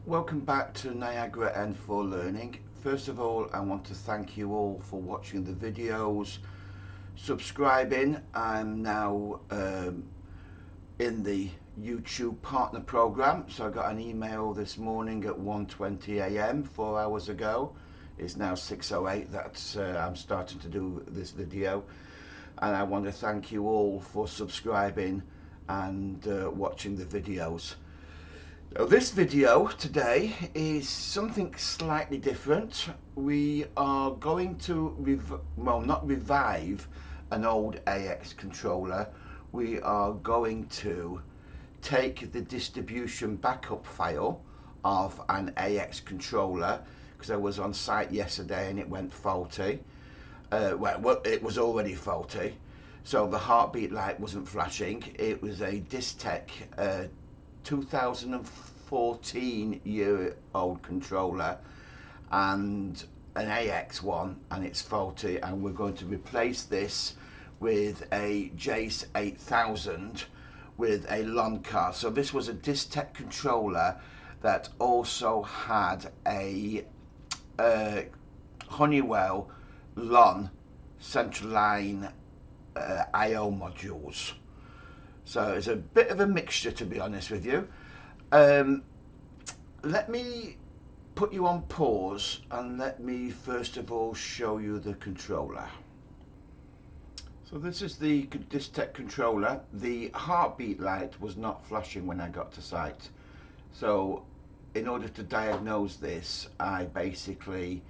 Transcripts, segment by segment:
Welcome back to Niagara N4 Learning. First of all, I want to thank you all for watching the videos, subscribing. I'm now in the YouTube partner program, so I got an email this morning at 1:20 a.m. 4 hours ago. It's now 6:08 that I'm starting to do this video, and I want to thank you all for subscribing and watching the videos. So this video today is something slightly different. We are going to, not revive an old AX controller. We are going to take the distribution backup file of an AX controller, because I was on site yesterday and it went faulty. Well, it was already faulty. So the heartbeat light wasn't flashing. It was a dist 2014-year-old controller and an AX one, and it's faulty, and we're going to replace this with a JACE8000 with a LON card. So this was a dist controller that also had a Honeywell LON central line IO modules. So it's a bit of a mixture, to be honest with you. Let me put you on pause and let me first of all show you the controller. So this is the dist controller. The heartbeat light was not flashing when I got to site. So in order to diagnose this, I basically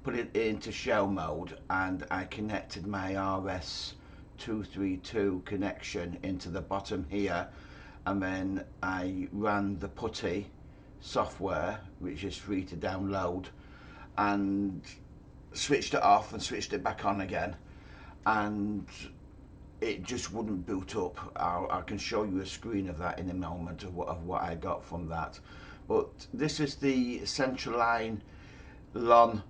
put it into shell mode and I connected my RS232 connection into the bottom here, and then I ran the putty software, which is free to download, and switched it off and switched it back on again, and it just wouldn't boot up. I can show you a screen of that in a moment of what I got from that. But this is the central line LON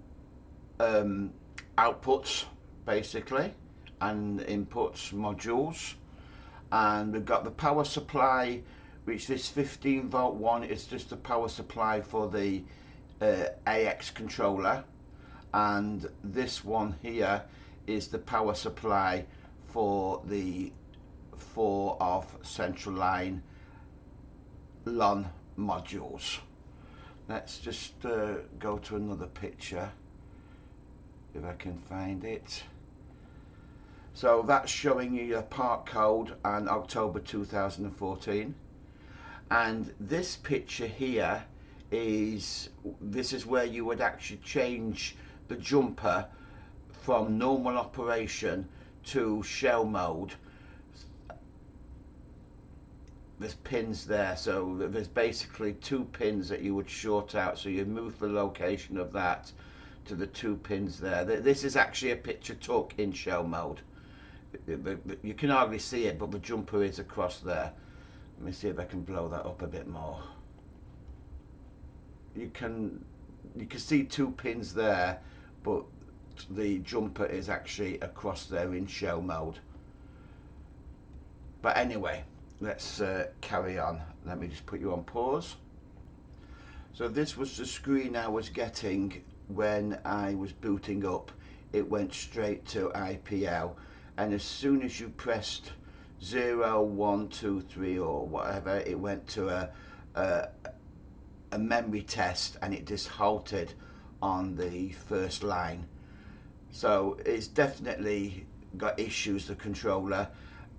outputs basically, and inputs modules, and we've got the power supply, which this 15-volt one is just the power supply for the AX controller, and this one here is the power supply for the 4 of central line LON modules. Let's just go to another picture if I can find it. So that's showing you your part code and October 2014. And this picture here is where you would actually change the jumper from normal operation to shell mode. There's pins there, so there's basically 2 pins that you would short out, so you move the location of that to the 2 pins there. This is actually a picture took in shell mode. You can hardly see it, but the jumper is across there. Let me see if I can blow that up a bit more. You can see 2 pins there, but the jumper is actually across there in shell mode. But anyway, let's carry on. Let me just put you on pause. So this was the screen I was getting when I was booting up. It went straight to IPL, and as soon as you pressed 0, 1, 2, 3 or whatever, it went to a memory test, and it just halted on the first line. So it's definitely got issues, the controller.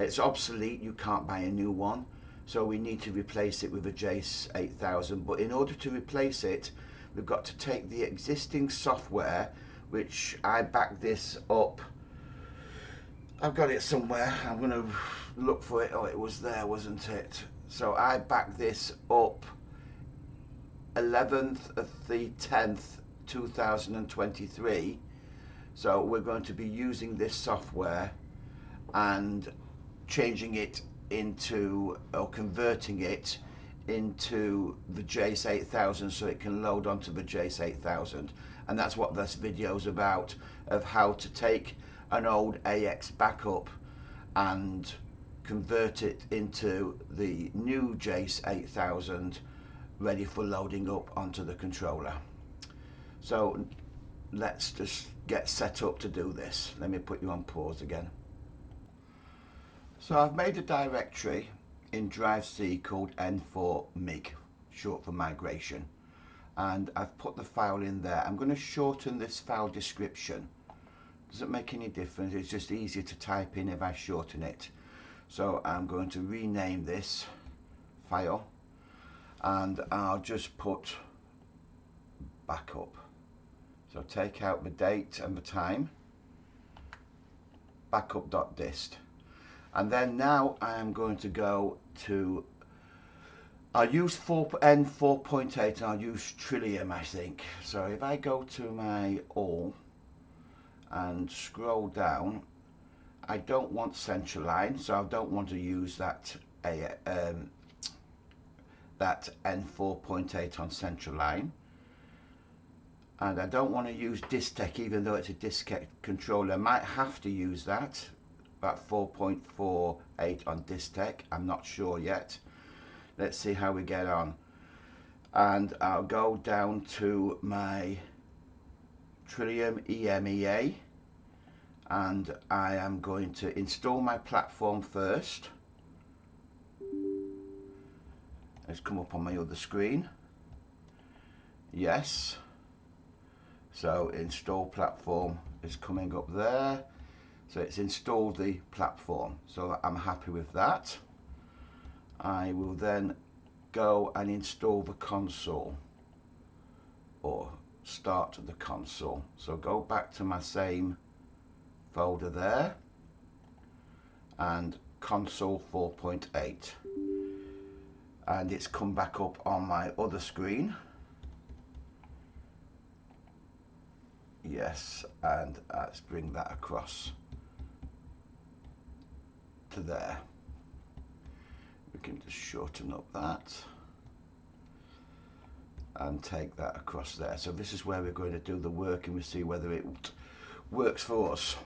It's obsolete, you can't buy a new one, so we need to replace it with a JACE8000. But in order to replace it, we've got to take the existing software, which I backed this up. I've got it somewhere. I'm going to look for it. Oh, it was there, wasn't it? So I backed this up 11th of the 10th 2023. So we're going to be using this software and changing it into, or converting it into the JACE8000 so it can load onto the JACE8000. And that's what this video is about, of how to take an old AX backup and convert it into the new JACE8000 ready for loading up onto the controller. So let's just get set up to do this. Let me put you on pause again. So I've made a directory in Drive C called N4 MIG, short for migration, and I've put the file in there. I'm going to shorten this file description. Doesn't make any difference, it's just easier to type in if I shorten it. So I'm going to rename this file and I'll just put backup. So take out the date and the time, backup.dist. And then now I am going to go to, I'll use N4.8 and I'll use Tridium, I think. So if I go to my all and scroll down, I don't want central line, so I don't want to use that N4.8 on central line. And I don't want to use dist even though it's a dist controller. I might have to use that 4.48 on dist. I'm not sure yet. Let's see how we get on. And I'll go down to my Tridium EMEA and I am going to install my platform first. It's come up on my other screen. Yes. So install platform is coming up there. So it's installed the platform. So I'm happy with that. I will then go and install the console or start the console. So go back to my same folder there and console 4.8. And it's come back up on my other screen. Yes, and let's bring that across to there. We can just shorten up that and take that across there. So this is where we're going to do the work and we'll see whether it works for us.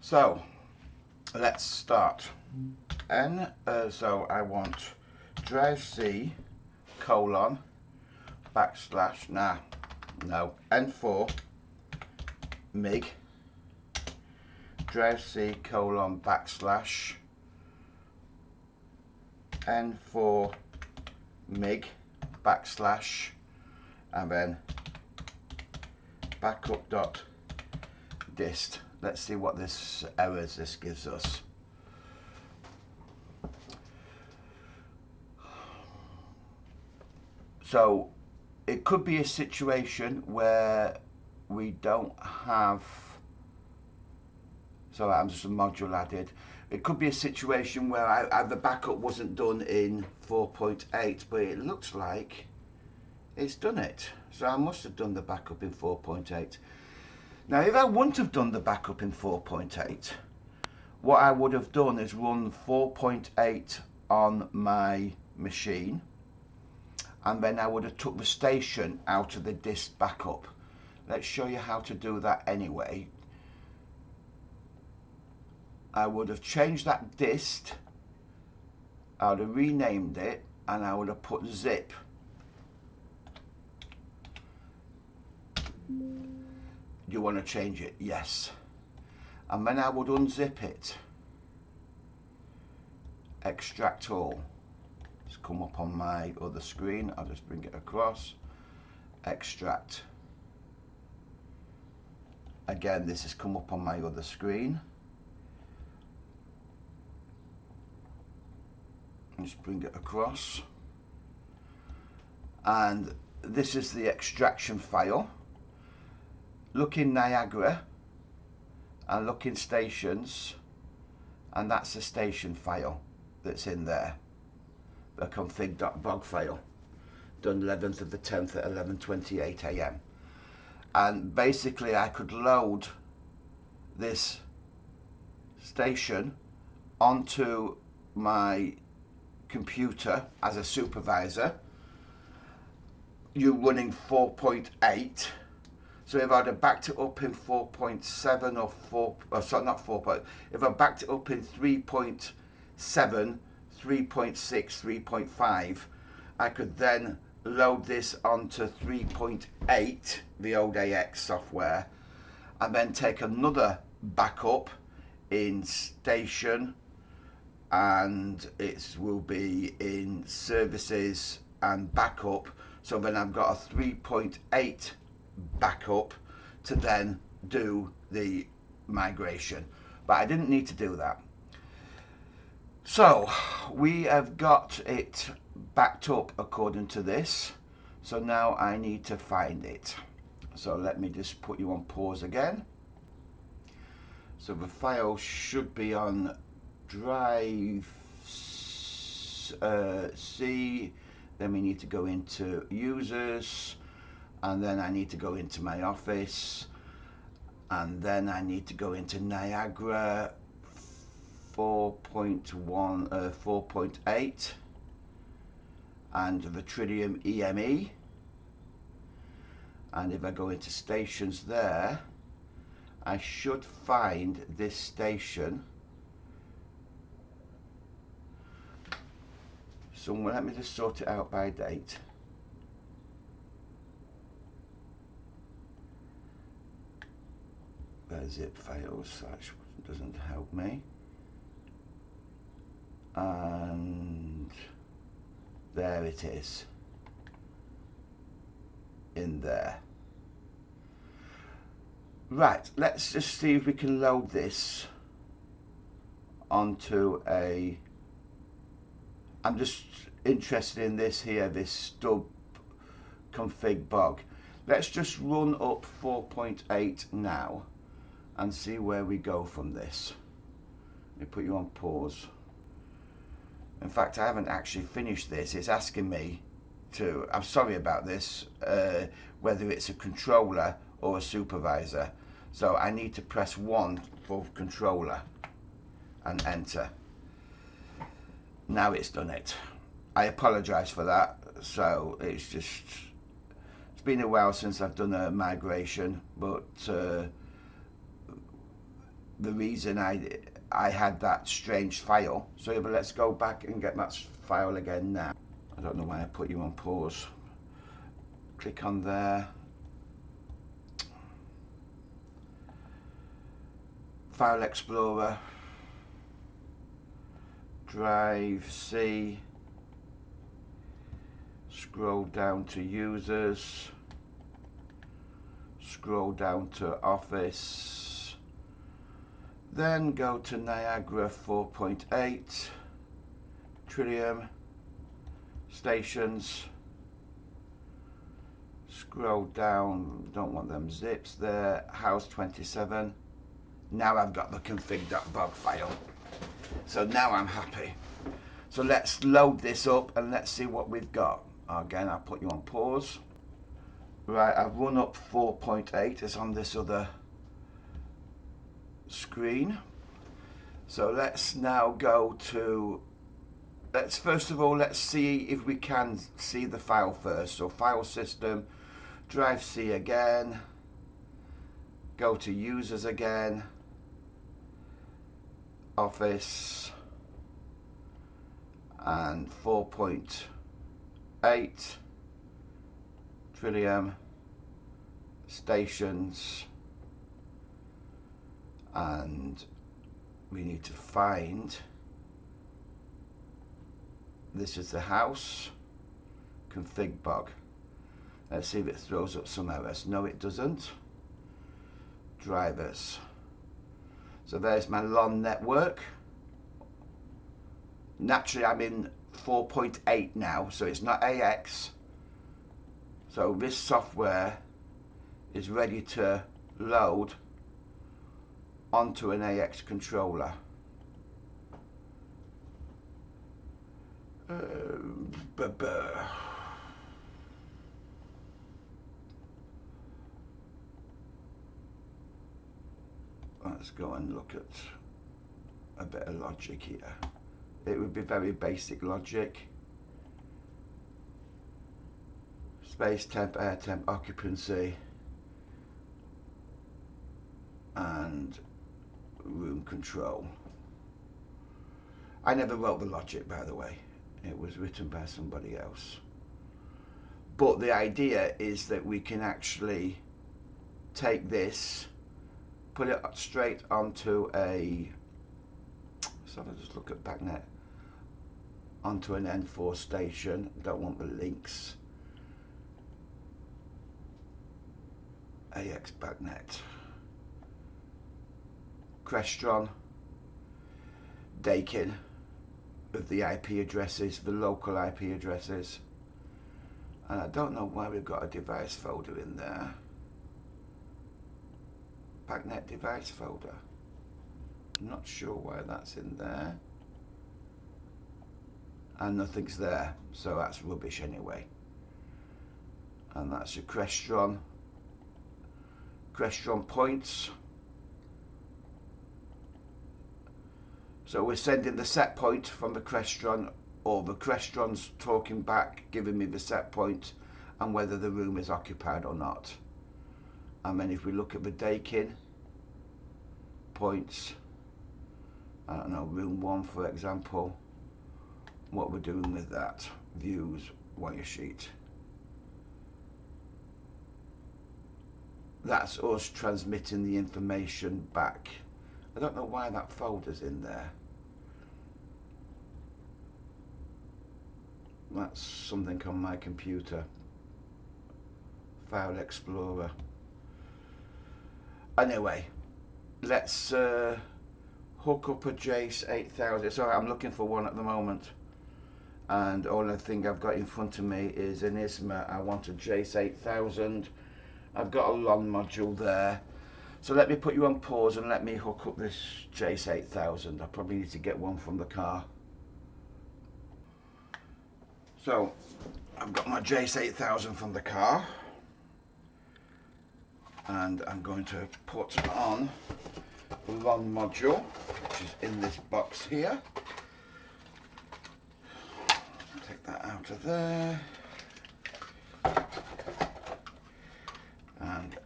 So let's start. So I want drive C : N4 MIG drive C : N4 MIG and then backup.dist. Let's see what this errors this gives us. So it could be a situation where we don't have, so I'm just a module added. It could be a situation where the backup wasn't done in 4.8, but it looks like it's done it. So I must have done the backup in 4.8. Now if I wouldn't have done the backup in 4.8, what I would have done is run 4.8 on my machine, and then I would have took the station out of the dist backup. Let's show you how to do that anyway. I would have changed that dist, I would have renamed it, and I would have put zip. You want to change it? Yes. And then I would unzip it, extract all. It's come up on my other screen, I'll just bring it across, extract. Again, this has come up on my other screen. Just bring it across. And this is the extraction file. Look in Niagara and look in stations, and that's the station file that's in there, the config.bog file, done 11th of the 10th at 11:28 AM. And basically I could load this station onto my computer as a supervisor. You're running 4.8. So if I'd have backed it up in 4.7 or 4, sorry, not 4. If I backed it up in 3.7, 3.6, 3.5, I could then load this onto 3.8, the old AX software, and then take another backup in station, and it will be in services and backup. So then I've got a 3.8 backup to then do the migration, but I didn't need to do that. So we have got it backed up according to this. So now I need to find it. So let me just put you on pause again. So the file should be on drive C. Then we need to go into users, and then I need to go into my office, and then I need to go into Niagara 4.8 and the Tridium EME. And if I go into stations there, I should find this station somewhere. Let me just sort it out by date. Zip files, that doesn't help me. And there it is, in there. Right, let's just see if we can load this onto a, I'm just interested in this here, this stub config bug. Let's just run up 4.8 now and see where we go from this. Let me put you on pause. In fact, I haven't actually finished this. It's asking me to, I'm sorry about this, whether it's a controller or a supervisor. So I need to press 1 for controller and enter. Now it's done it. I apologize for that. So it's been a while since I've done a migration, but the reason I had that strange file. So yeah, but let's go back and get that file again now. I don't know why I put you on pause. Click on there. File Explorer. Drive C. Scroll down to users. Scroll down to Office. Then go to Niagara 4.8. Tridium. Stations. Scroll down, don't want them zips there, house 27. Now I've got the config.bog file. So now I'm happy. So let's load this up and let's see what we've got. Again, I'll put you on pause. Right, I've run up 4.8, it's on this other screen. So let's now go to, first of all, let's see if we can see the file first. So file system, drive C again, go to users again, office, and 4.8, Tridium, stations, and we need to find, this is the house, config bug. Let's see if it throws up some errors. No, it doesn't. Drivers. So there's my LAN network. Naturally, I'm in 4.8 now, so it's not AX. So this software is ready to load onto an AX controller. Let's go and look at a bit of logic here. It would be very basic logic. Space temp, air temp, occupancy, and room control. I never wrote the logic, by the way. It was written by somebody else. But the idea is that we can actually take this, put it straight onto a, so I'll just look at backnet, onto an N4 station. Don't want the links. AX backnet, Crestron, Dakin with the IP addresses, the local IP addresses. And I don't know why we've got a device folder in there. Backnet device folder. I'm not sure why that's in there. And nothing's there, so that's rubbish anyway. And that's your Crestron points. So we're sending the set point from the Crestron, or the Crestron's talking back, giving me the set point and whether the room is occupied or not. And then if we look at the Dakin points, I don't know, room 1 for example, what we're doing with that, views, wire sheet. That's us transmitting the information back. I don't know why that folder's in there. That's something on my computer. File Explorer. Anyway, let's hook up a JACE8000. Sorry, I'm looking for one at the moment. And all the thing I've got in front of me is an ISMA. I want a JACE8000. I've got a LON module there. So let me put you on pause and let me hook up this JACE8000. I probably need to get one from the car. So I've got my JACE8000 from the car. And I'm going to put on the LON module, which is in this box here. Take that out of there. And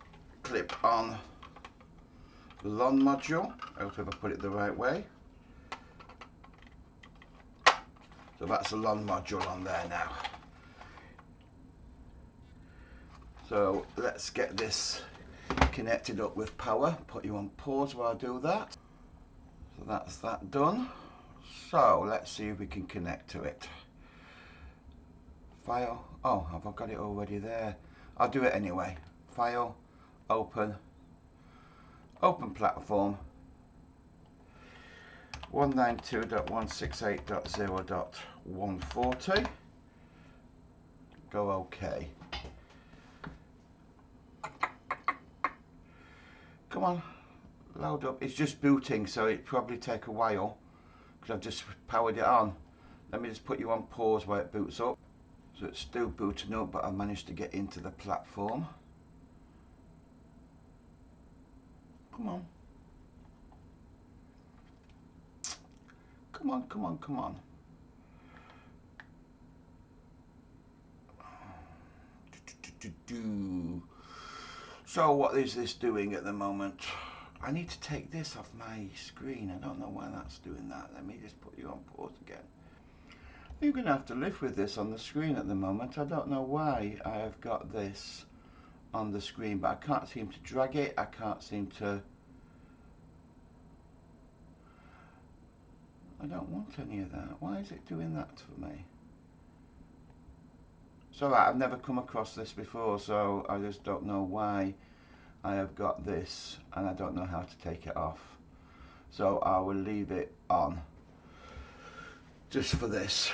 clip on the LON module. I hope I put it the right way. So that's the LON module on there now. So let's get this connected up with power. Put you on pause while I do that. So that's that done. So let's see if we can connect to it. File. Oh, have I got it already there? I'll do it anyway. File, open platform. 192.168.0.140. Go OK. Come on, load up. It's just booting, so it probably take a while because I've just powered it on. Let me just put you on pause while it boots up. So it's still booting up, but I managed to get into the platform. Come on. Come on, come on, come on. So what is this doing at the moment? I need to take this off my screen. I don't know why that's doing that. Let me just put you on pause again. You're going to have to live with this on the screen at the moment. I don't know why I have got this on the screen, but I can't seem to drag it. I can't seem to... I don't want any of that. Why is it doing that for me? It's alright, I've never come across this before, so I just don't know why I have got this and I don't know how to take it off. So I will leave it on just for this.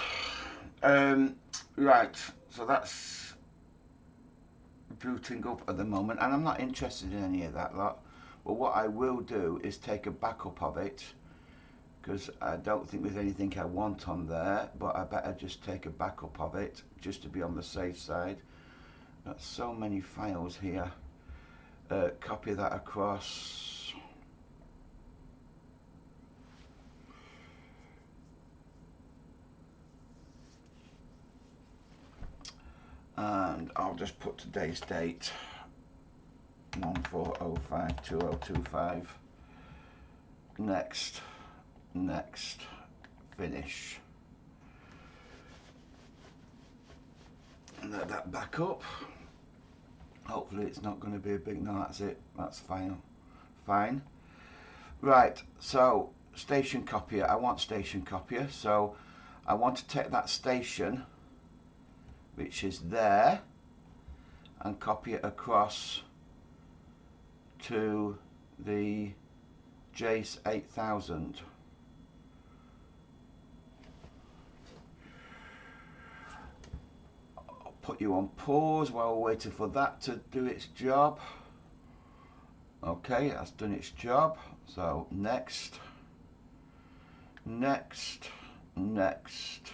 Right, so that's booting up at the moment, and I'm not interested in any of that lot. But what I will do is take a backup of it, because I don't think there's anything I want on there, but I better just take a backup of it just to be on the safe side. Got so many files here. Copy that across. And I'll just put today's date, 14052025. Next, finish. let that back up. Hopefully it's not going to be a big, no, that's it, that's fine. Fine. Right, so station copier, I want station copier, so I want to take that station, which is there, and copy it across to the JACE8000. I'll put you on pause while we're waiting for that to do its job. Okay, that's done its job. So next, next, next,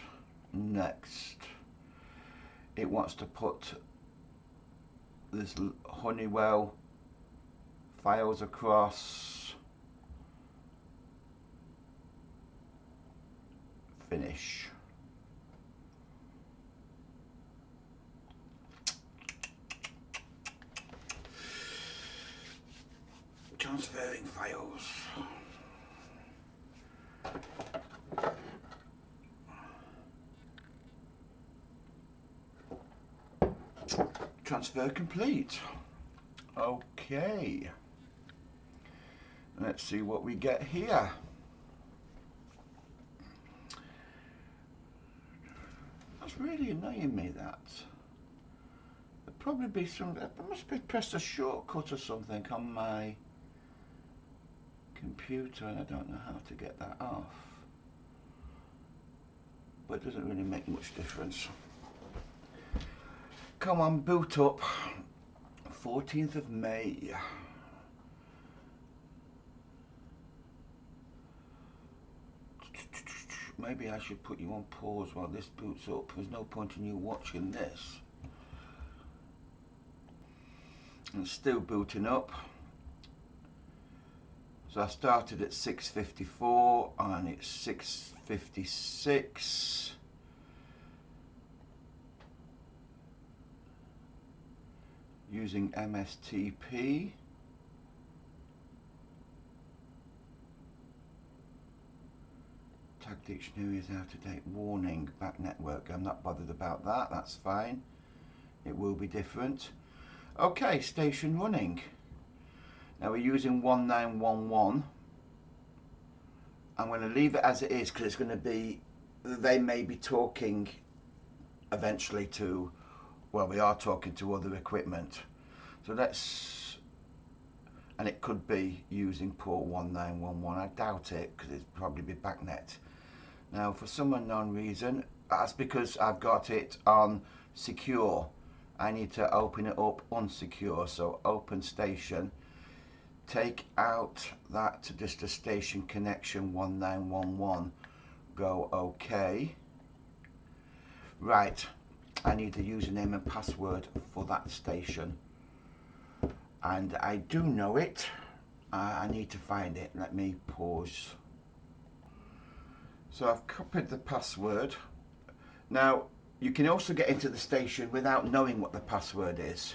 next. It wants to put this Honeywell files across. Finish. Transferring files. Transfer complete. Okay. Let's see what we get here. That's really annoying me, that. There'll probably be some, I must be pressed a shortcut or something on my computer and I don't know how to get that off. But it doesn't really make much difference. Come on, boot up. 14th of May. Maybe I should put you on pause while this boots up. There's no point in you watching this. It's still booting up. So I started at 6:54 and it's 6:56. Using MSTP. Tag dictionary is out of date. Warning, back network. I'm not bothered about that. That's fine. It will be different. Okay, station running. Now we're using 1911. I'm going to leave it as it is because it's going to be, they may be talking eventually to, well, we are talking to other equipment. So let's, and it could be using port 1911. I doubt it because it'd probably be backnet. Now for some unknown reason, that's because I've got it on secure. I need to open it up unsecure, so open station. Take out that just a station connection 1911, go OK. Right, I need the username and password for that station. And I do know it, I need to find it. Let me pause. So I've copied the password. Now, you can also get into the station without knowing what the password is.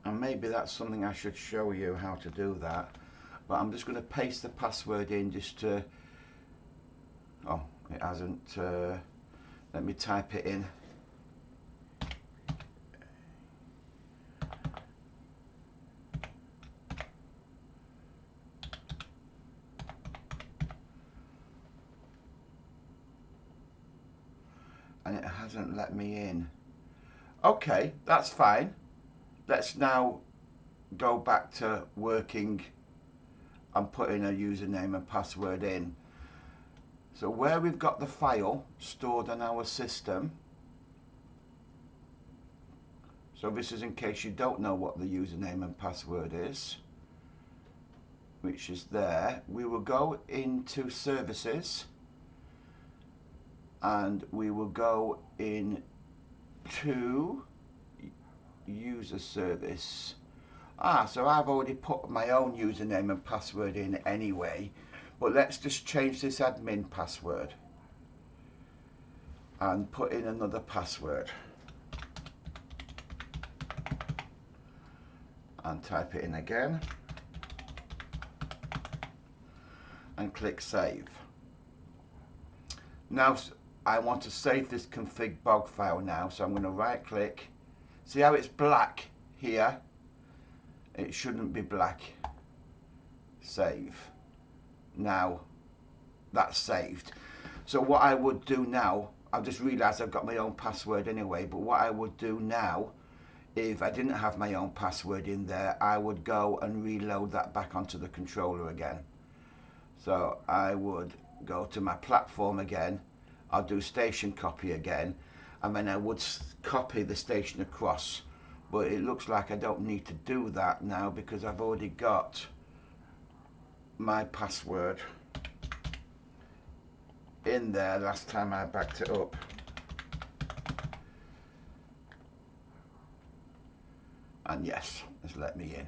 And maybe that's something I should show you how to do that. But I'm just going to paste the password in just to, oh, it hasn't, let me type it in. And it hasn't let me in. Okay, that's fine. Let's now go back to working and putting a username and password in. So where we've got the file stored on our system, so this is in case you don't know what the username and password is, which is there, we will go into services and we will go into user service. So I've already put my own username and password in anyway, but let's just change this admin password and put in another password and type it in again and click save. Now I want to save this config bog file now, so I'm going to right click. See how it's black here? It shouldn't be black. Save. Now that's saved. So what I would do now, I've just realised I've got my own password anyway, but what I would do now, if I didn't have my own password in there, I would go and reload that back onto the controller again. So I would go to my platform again, I'll do station copy again, and then I would copy the station across. But it looks like I don't need to do that now because I've already got my password in there last time I backed it up. And yes, it's let me in.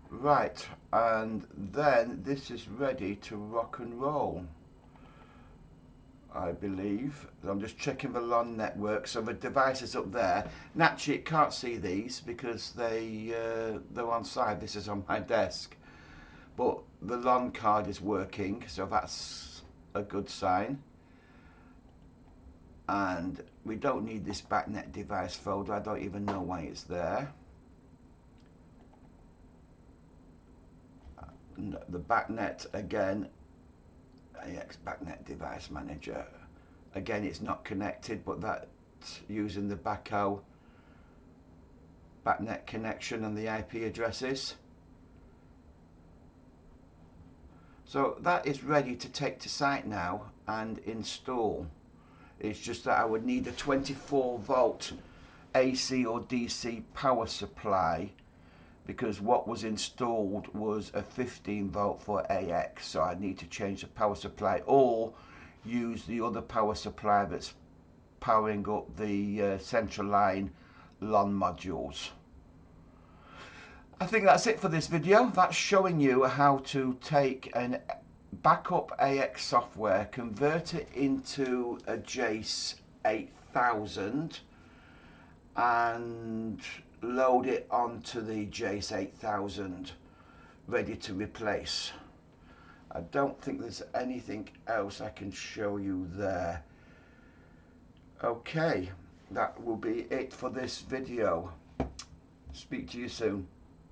Right, and then this is ready to rock and roll, I believe. I'm just checking the LAN network, so the device is up there. Naturally, it can't see these because they're on side. This is on my desk. But the LAN card is working, so that's a good sign. And we don't need this backnet device folder. I don't even know why it's there. The backnet again, AX backnet device manager. Again, it's not connected, but that's using the backnet connection and the IP addresses. So that is ready to take to site now and install. It's just that I would need a 24 volt AC or DC power supply because what was installed was a 15 volt for AX, so I need to change the power supply or use the other power supply that's powering up the central line LAN modules. I think that's it for this video. That's showing you how to take an backup AX software, convert it into a JACE8000 and load it onto the JACE8000 ready to replace. I don't think there's anything else I can show you there. Okay, that will be it for this video. Speak to you soon.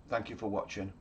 Thank you for watching.